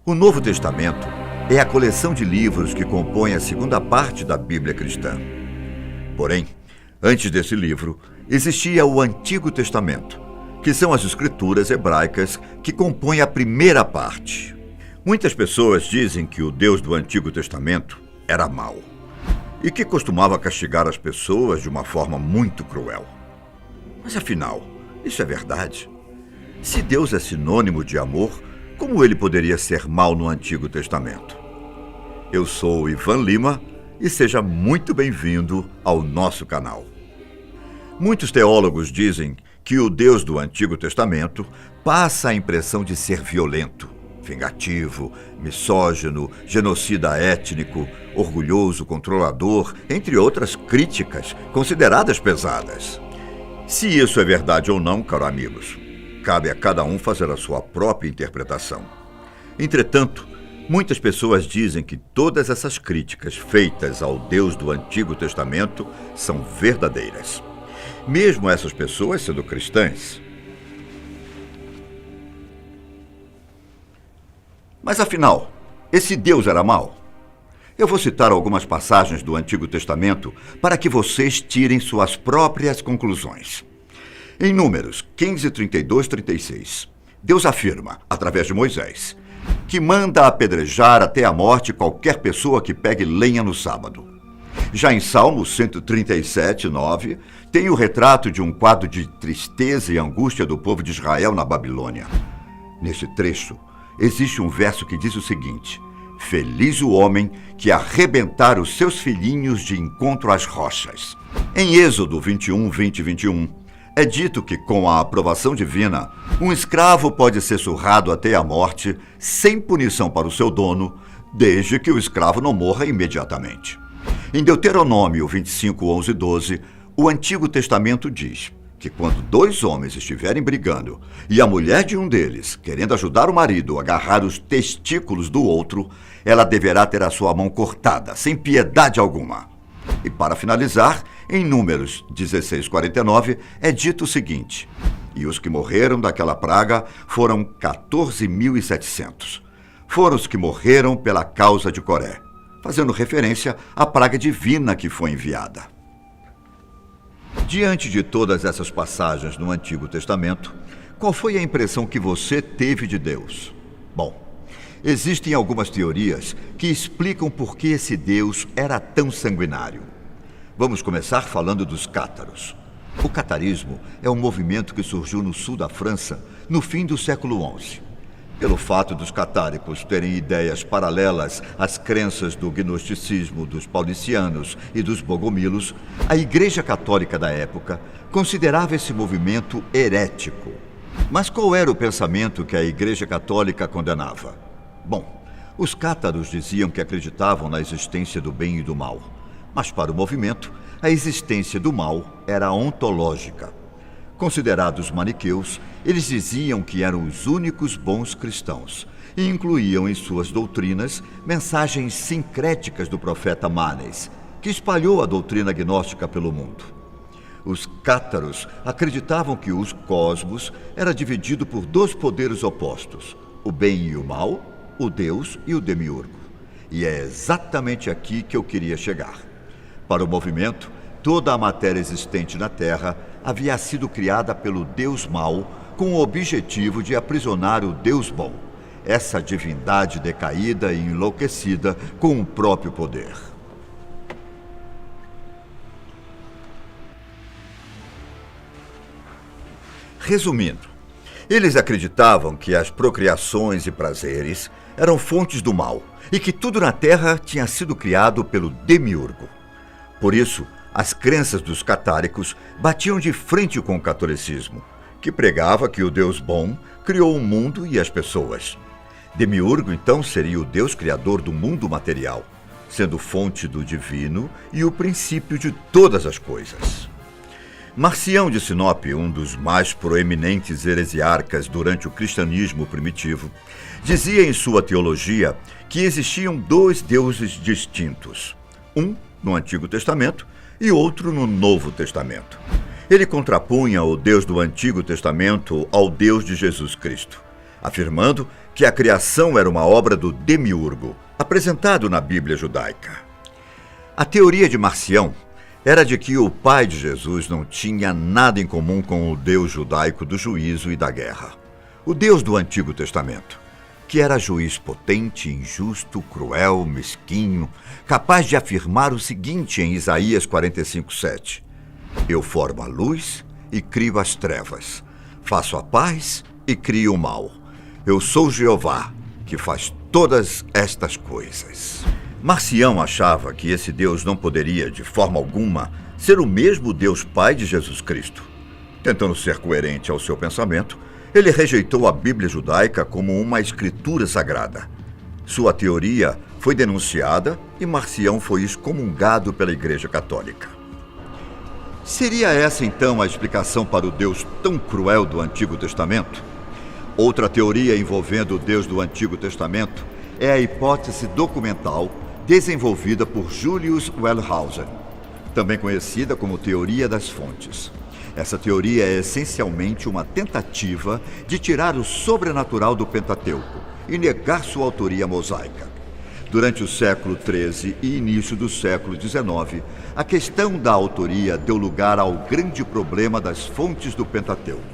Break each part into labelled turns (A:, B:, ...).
A: O Novo Testamento é a coleção de livros que compõe a segunda parte da Bíblia cristã. Porém, antes desse livro, existia o Antigo Testamento, que são as escrituras hebraicas que compõem a primeira parte. Muitas pessoas dizem que o Deus do Antigo Testamento era mau e que costumava castigar as pessoas de uma forma muito cruel. Mas afinal, isso é verdade? Se Deus é sinônimo de amor, como ele poderia ser mau no Antigo Testamento? Eu sou o Ivan Lima e seja muito bem-vindo ao nosso canal. Muitos teólogos dizem que o Deus do Antigo Testamento passa a impressão de ser violento, vingativo, misógino, genocida étnico, orgulhoso, controlador, entre outras críticas consideradas pesadas. Se isso é verdade ou não, caros amigos, cabe a cada um fazer a sua própria interpretação. Entretanto, muitas pessoas dizem que todas essas críticas feitas ao Deus do Antigo Testamento são verdadeiras. Mesmo essas pessoas sendo cristãs. Mas afinal, esse Deus era mau? Eu vou citar algumas passagens do Antigo Testamento para que vocês tirem suas próprias conclusões. Em Números 15, 32, 36, Deus afirma, através de Moisés, que manda apedrejar até a morte qualquer pessoa que pegue lenha no sábado. Já em Salmos 137, 9, tem o retrato de um quadro de tristeza e angústia do povo de Israel na Babilônia. Nesse trecho, existe um verso que diz o seguinte: feliz o homem que arrebentar os seus filhinhos de encontro às rochas. Em Êxodo 21, 20 e 21, é dito que, com a aprovação divina, um escravo pode ser surrado até a morte, sem punição para o seu dono, desde que o escravo não morra imediatamente. Em Deuteronômio 25, 11 e 12, o Antigo Testamento diz que quando dois homens estiverem brigando e a mulher de um deles, querendo ajudar o marido a agarrar os testículos do outro, ela deverá ter a sua mão cortada, sem piedade alguma. E para finalizar, em Números 16, 49, é dito o seguinte: e os que morreram daquela praga foram 14.700. Foram os que morreram pela causa de Coré, fazendo referência à praga divina que foi enviada. Diante de todas essas passagens no Antigo Testamento, qual foi a impressão que você teve de Deus? Bom, existem algumas teorias que explicam por que esse Deus era tão sanguinário. Vamos começar falando dos cátaros. O catarismo é um movimento que surgiu no sul da França no fim do século XI. Pelo fato dos catáricos terem ideias paralelas às crenças do gnosticismo dos paulicianos e dos bogomilos, a Igreja Católica da época considerava esse movimento herético. Mas qual era o pensamento que a Igreja Católica condenava? Bom, os cátaros diziam que acreditavam na existência do bem e do mal. Mas para o movimento, a existência do mal era ontológica. Considerados maniqueus, eles diziam que eram os únicos bons cristãos e incluíam em suas doutrinas mensagens sincréticas do profeta Manes, que espalhou a doutrina gnóstica pelo mundo. Os cátaros acreditavam que o cosmos era dividido por dois poderes opostos, o bem e o mal, o Deus e o demiurgo. E é exatamente aqui que eu queria chegar. Para o movimento, toda a matéria existente na Terra havia sido criada pelo Deus mau com o objetivo de aprisionar o Deus bom, essa divindade decaída e enlouquecida com o próprio poder. Resumindo, eles acreditavam que as procriações e prazeres eram fontes do mal e que tudo na Terra tinha sido criado pelo demiurgo. Por isso, as crenças dos catáricos batiam de frente com o catolicismo, que pregava que o Deus bom criou o mundo e as pessoas. Demiurgo, então, seria o Deus criador do mundo material, sendo fonte do divino e o princípio de todas as coisas. Marcião de Sinop, um dos mais proeminentes heresiarcas durante o cristianismo primitivo, dizia em sua teologia que existiam dois deuses distintos, um no Antigo Testamento e outro no Novo Testamento. Ele contrapunha o Deus do Antigo Testamento ao Deus de Jesus Cristo, afirmando que a criação era uma obra do demiurgo, apresentado na Bíblia judaica. A teoria de Marcião era de que o pai de Jesus não tinha nada em comum com o Deus judaico do juízo e da guerra, o Deus do Antigo Testamento, que era juiz potente, injusto, cruel, mesquinho, capaz de afirmar o seguinte em Isaías 45:7: Eu formo a luz e crio as trevas, faço a paz e crio o mal. Eu sou Jeová, que faz todas estas coisas. Marcião achava que esse Deus não poderia, de forma alguma, ser o mesmo Deus Pai de Jesus Cristo. Tentando ser coerente ao seu pensamento, ele rejeitou a Bíblia judaica como uma escritura sagrada. Sua teoria foi denunciada e Marcião foi excomungado pela Igreja Católica. Seria essa, então, a explicação para o Deus tão cruel do Antigo Testamento? Outra teoria envolvendo o Deus do Antigo Testamento é a hipótese documental desenvolvida por Julius Wellhausen, também conhecida como teoria das fontes. Essa teoria é essencialmente uma tentativa de tirar o sobrenatural do Pentateuco e negar sua autoria mosaica. Durante o século XIII e início do século XIX, a questão da autoria deu lugar ao grande problema das fontes do Pentateuco.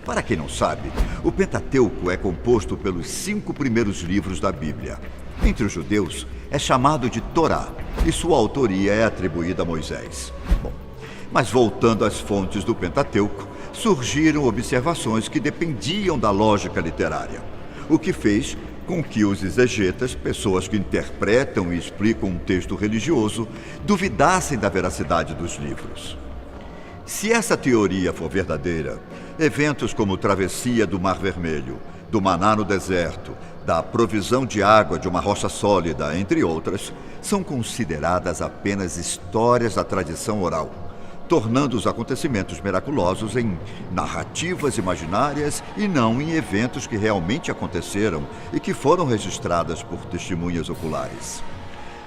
A: Para quem não sabe, o Pentateuco é composto pelos 5 primeiros livros da Bíblia. Entre os judeus, é chamado de Torá, e sua autoria é atribuída a Moisés. Mas voltando às fontes do Pentateuco, surgiram observações que dependiam da lógica literária, o que fez com que os exegetas, pessoas que interpretam e explicam um texto religioso, duvidassem da veracidade dos livros. Se essa teoria for verdadeira, eventos como a travessia do Mar Vermelho, do maná no deserto, da provisão de água de uma rocha sólida, entre outras, são consideradas apenas histórias da tradição oral, tornando os acontecimentos miraculosos em narrativas imaginárias e não em eventos que realmente aconteceram e que foram registradas por testemunhas oculares.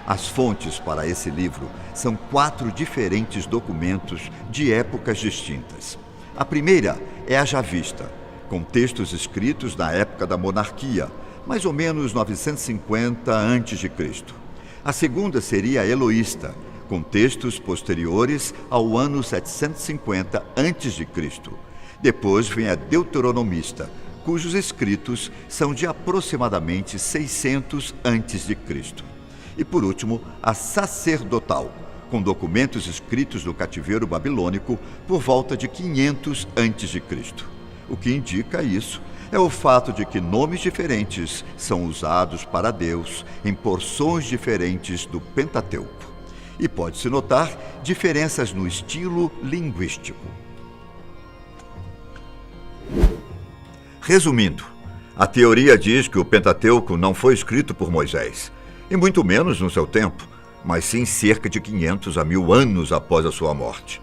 A: As fontes para esse livro são 4 diferentes documentos de épocas distintas. A primeira é a Javista, com textos escritos na época da monarquia, mais ou menos 950 a.C. A segunda seria a Eloísta, com textos posteriores ao ano 750 a.C. Depois vem a Deuteronomista, cujos escritos são de aproximadamente 600 a.C. E por último, a Sacerdotal, com documentos escritos no cativeiro babilônico por volta de 500 a.C. O que indica isso é o fato de que nomes diferentes são usados para Deus em porções diferentes do Pentateuco. E pode-se notar diferenças no estilo linguístico. Resumindo, a teoria diz que o Pentateuco não foi escrito por Moisés, e muito menos no seu tempo, mas sim cerca de 500 a 1000 anos após a sua morte.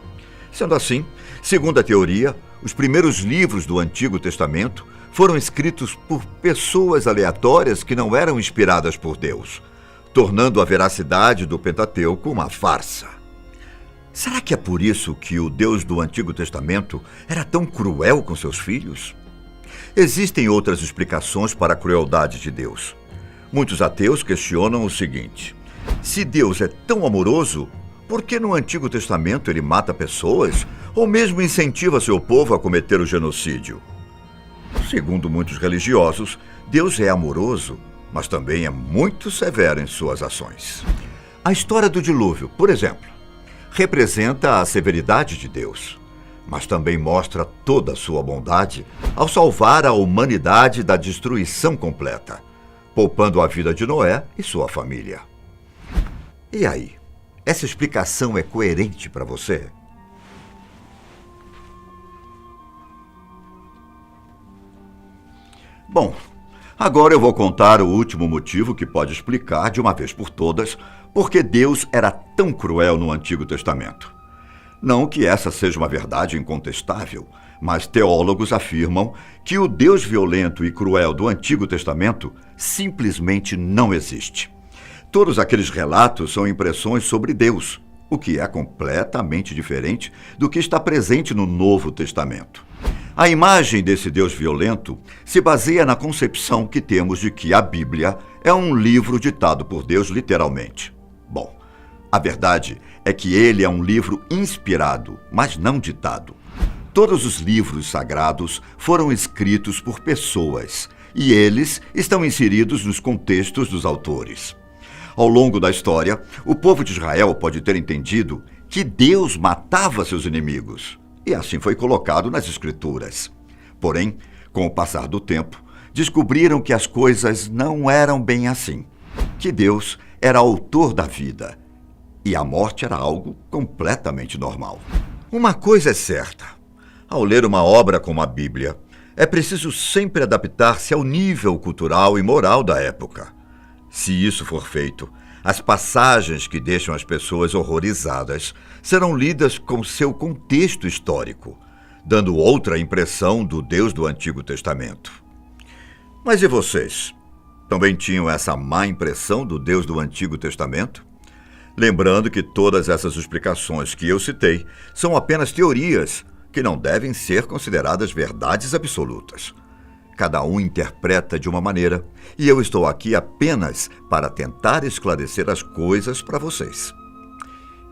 A: Sendo assim, segundo a teoria, os primeiros livros do Antigo Testamento foram escritos por pessoas aleatórias que não eram inspiradas por Deus, tornando a veracidade do Pentateuco uma farsa. Será que é por isso que o Deus do Antigo Testamento era tão cruel com seus filhos? Existem outras explicações para a crueldade de Deus. Muitos ateus questionam o seguinte: se Deus é tão amoroso, por que no Antigo Testamento ele mata pessoas ou mesmo incentiva seu povo a cometer o genocídio? Segundo muitos religiosos, Deus é amoroso, mas também é muito severo em suas ações. A história do dilúvio, por exemplo, representa a severidade de Deus, mas também mostra toda a sua bondade ao salvar a humanidade da destruição completa, poupando a vida de Noé e sua família. E aí, essa explicação é coerente para você? Bom, agora eu vou contar o último motivo que pode explicar, de uma vez por todas, por que Deus era tão cruel no Antigo Testamento. Não que essa seja uma verdade incontestável, mas teólogos afirmam que o Deus violento e cruel do Antigo Testamento simplesmente não existe. Todos aqueles relatos são impressões sobre Deus, o que é completamente diferente do que está presente no Novo Testamento. A imagem desse Deus violento se baseia na concepção que temos de que a Bíblia é um livro ditado por Deus literalmente. Bom, a verdade é que ele é um livro inspirado, mas não ditado. Todos os livros sagrados foram escritos por pessoas, e eles estão inseridos nos contextos dos autores. Ao longo da história, o povo de Israel pode ter entendido que Deus matava seus inimigos, e assim foi colocado nas Escrituras. Porém, com o passar do tempo, descobriram que as coisas não eram bem assim, que Deus era autor da vida, e a morte era algo completamente normal. Uma coisa é certa: ao ler uma obra como a Bíblia, é preciso sempre adaptar-se ao nível cultural e moral da época. Se isso for feito, as passagens que deixam as pessoas horrorizadas serão lidas com seu contexto histórico, dando outra impressão do Deus do Antigo Testamento. Mas e vocês? Também tinham essa má impressão do Deus do Antigo Testamento? Lembrando que todas essas explicações que eu citei são apenas teorias que não devem ser consideradas verdades absolutas. Cada um interpreta de uma maneira, e eu estou aqui apenas para tentar esclarecer as coisas para vocês.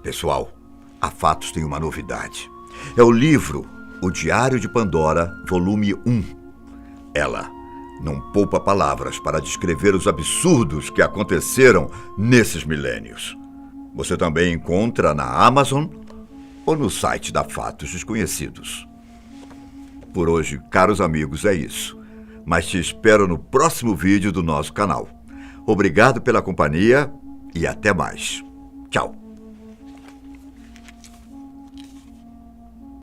A: Pessoal, a Fatos tem uma novidade. É o livro O Diário de Pandora, volume 1. Ela não poupa palavras para descrever os absurdos que aconteceram nesses milênios. Você também encontra na Amazon ou no site da Fatos Desconhecidos. Por hoje, caros amigos, é isso. Mas te espero no próximo vídeo do nosso canal. Obrigado pela companhia e até mais. Tchau!